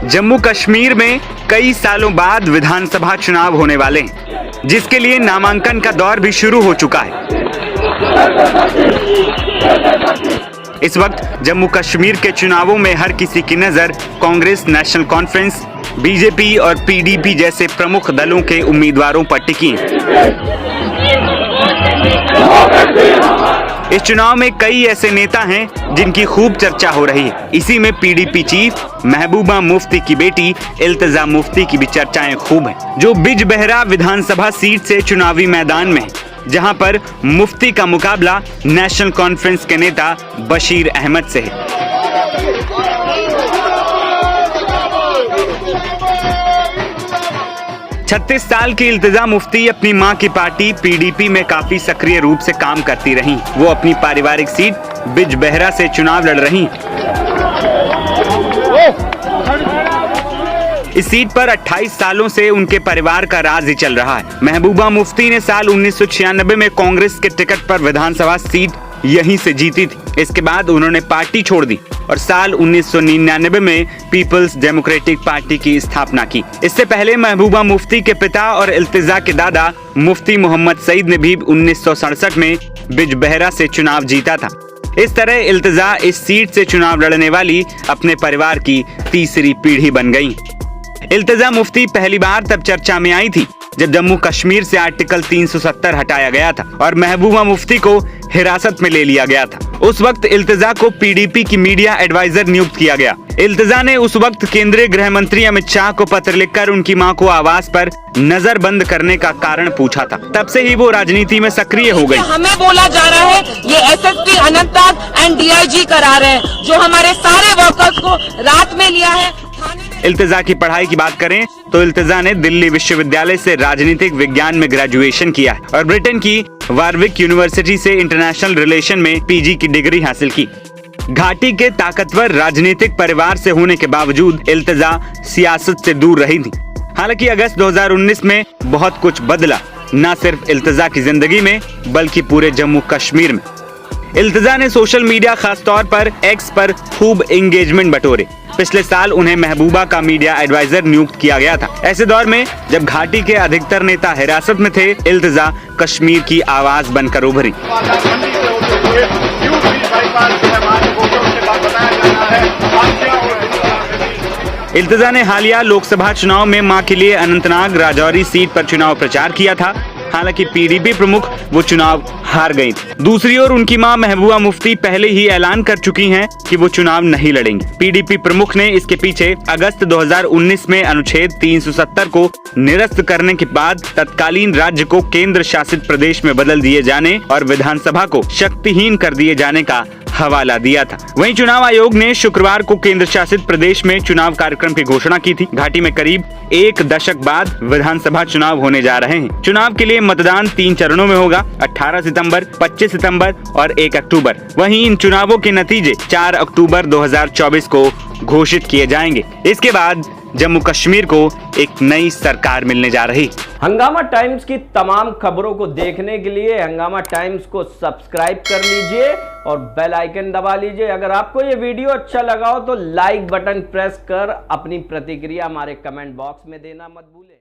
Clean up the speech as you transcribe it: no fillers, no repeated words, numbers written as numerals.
जम्मू कश्मीर में कई सालों बाद विधानसभा चुनाव होने वाले हैं, जिसके लिए नामांकन का दौर भी शुरू हो चुका है। इस वक्त जम्मू कश्मीर के चुनावों में हर किसी की नजर कांग्रेस, नेशनल कॉन्फ्रेंस, बीजेपी और पीडीपी जैसे प्रमुख दलों के उम्मीदवारों पर टिकी है। इस चुनाव में कई ऐसे नेता हैं जिनकी खूब चर्चा हो रही है। इसी में पीडीपी चीफ महबूबा मुफ्ती की बेटी इल्तिजा मुफ्ती की भी चर्चाएं खूब हैं, जो बिजबहरा विधानसभा सीट से चुनावी मैदान में है, जहां पर मुफ्ती का मुकाबला नेशनल कॉन्फ्रेंस के नेता बशीर अहमद से है। छत्तीस साल की इल्तिजा मुफ्ती अपनी मां की पार्टी पीडीपी में काफी सक्रिय रूप से काम करती रहीं। वो अपनी पारिवारिक सीट बिजबहरा से चुनाव लड़ रही। इस सीट पर 28 सालों से उनके परिवार का राज ही चल रहा है। महबूबा मुफ्ती ने साल 1996 में कांग्रेस के टिकट पर विधानसभा सीट यहीं से जीती थी। इसके बाद उन्होंने पार्टी छोड़ दी और साल 1999 में पीपल्स डेमोक्रेटिक पार्टी की स्थापना की। इससे पहले महबूबा मुफ्ती के पिता और इल्तिजा के दादा मुफ्ती मोहम्मद सईद ने भी 1967 में बिजबहरा से चुनाव जीता था। इस तरह इल्तिजा इस सीट से चुनाव लड़ने वाली अपने परिवार की तीसरी पीढ़ी बन गई। इल्तिजा मुफ्ती पहली बार तब चर्चा में आई थी जब जम्मू कश्मीर से आर्टिकल 370 हटाया गया था और महबूबा मुफ्ती को हिरासत में ले लिया गया था। उस वक्त इल्तिजा को पीडीपी की मीडिया एडवाइजर नियुक्त किया गया। इल्तिजा ने उस वक्त केंद्रीय गृह मंत्री अमित शाह को पत्र लिखकर उनकी मां को आवास पर नजरबंद करने का कारण पूछा था। तब से ही वो राजनीति में सक्रिय हो गई। हमें बोला जा रहा है ये एसएसपी अनंतनाग एंड डीआईजी करा रहे हैं, जो हमारे सारे वर्कर्स को रात में लिया है। इल्तिजा की पढ़ाई की बात करें तो इल्तिजा ने दिल्ली विश्वविद्यालय से राजनीतिक विज्ञान में ग्रेजुएशन किया है और ब्रिटेन की वारविक यूनिवर्सिटी से इंटरनेशनल रिलेशन में पीजी की डिग्री हासिल की। घाटी के ताकतवर राजनीतिक परिवार से होने के बावजूद इल्तिजा सियासत से दूर रही थी। हालांकि अगस्त 2019 में बहुत कुछ बदला, न सिर्फ इल्तिजा की जिंदगी में बल्कि पूरे जम्मू कश्मीर में। इल्तिजा ने सोशल मीडिया, खास तौर पर एक्स पर खूब एंगेजमेंट बटोरे। पिछले साल उन्हें महबूबा का मीडिया एडवाइजर नियुक्त किया गया था। ऐसे दौर में जब घाटी के अधिकतर नेता हिरासत में थे, इल्तिजा कश्मीर की आवाज बनकर उभरी। इल्तिजा ने हालिया लोकसभा चुनाव में मां के लिए अनंतनाग राजौरी सीट पर चुनाव प्रचार किया था। हालांकि पीडीपी प्रमुख वो चुनाव हार गई थी। दूसरी ओर उनकी मां महबूबा मुफ्ती पहले ही ऐलान कर चुकी हैं कि वो चुनाव नहीं लड़ेंगी। पीडीपी प्रमुख ने इसके पीछे अगस्त 2019 में अनुच्छेद 370 को निरस्त करने के बाद तत्कालीन राज्य को केंद्र शासित प्रदेश में बदल दिए जाने और विधानसभा को शक्तिहीन कर दिए जाने का हवाला दिया था। वहीं चुनाव आयोग ने शुक्रवार को केंद्र शासित प्रदेश में चुनाव कार्यक्रम की घोषणा की थी। घाटी में करीब एक दशक बाद विधानसभा चुनाव होने जा रहे हैं। चुनाव के लिए मतदान 3 चरणों में होगा, 18 सितंबर, 25 सितंबर और 1 अक्टूबर। वहीं इन चुनावों के नतीजे 4 अक्टूबर 2024 को घोषित किए जाएंगे। इसके बाद जम्मू कश्मीर को एक नई सरकार मिलने जा रही। हंगामा टाइम्स की तमाम खबरों को देखने के लिए हंगामा टाइम्स को सब्सक्राइब कर लीजिए और बेल आइकन दबा लीजिए। अगर आपको ये वीडियो अच्छा लगा हो तो लाइक बटन प्रेस कर अपनी प्रतिक्रिया हमारे कमेंट बॉक्स में देना मत भूलें।